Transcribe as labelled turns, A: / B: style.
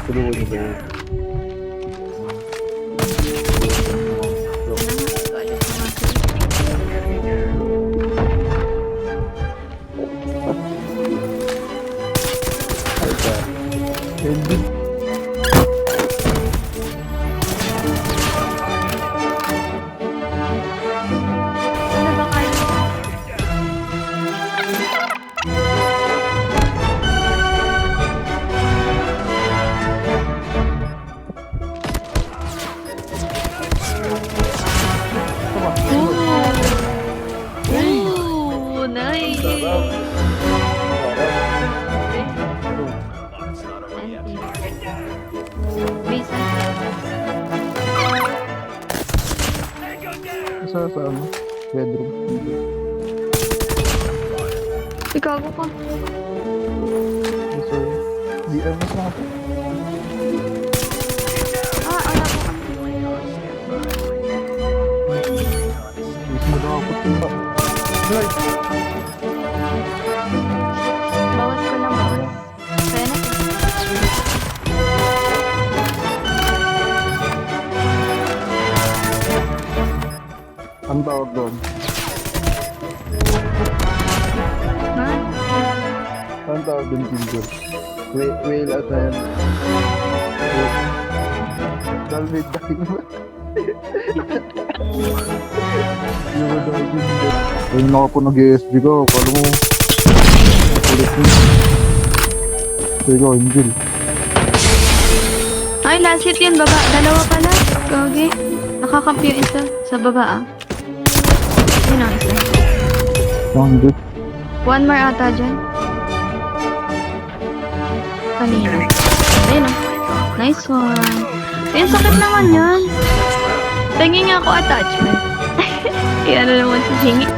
A: Tulungan niyo ba yun? Hindi.
B: Ano ba kayo? Ooh, nice. Bisa.
A: Sa ano? Bedroom.
B: Ikaw ko.
A: So, di mas mga po.
B: Ala ko.
A: Mismo daw ako timba. Right.
B: Bawas ko lang, bawas. Kaya na.
A: Ang tawag doon.
B: Ha?
A: Ang tawag doon, Kinjo. Whale at yan. Dalmid tayo ba? Yung ba daw Kinjo? Ayun na ako po nag-ESG ko. Kala mo. Ulit mo. Ikaw, Angel.
B: Ay, last hit yun, baba. Dalawa pala. Gagi. Nakakampi yung isa. Sa baba, ah. Yun ang isa.
A: Angel.
B: One more ata dyan. Kanina. Ayun, oh. Nice one. Ayun, sakit naman yan. Tingin nga ako attachment. Yan na naman sa hingi.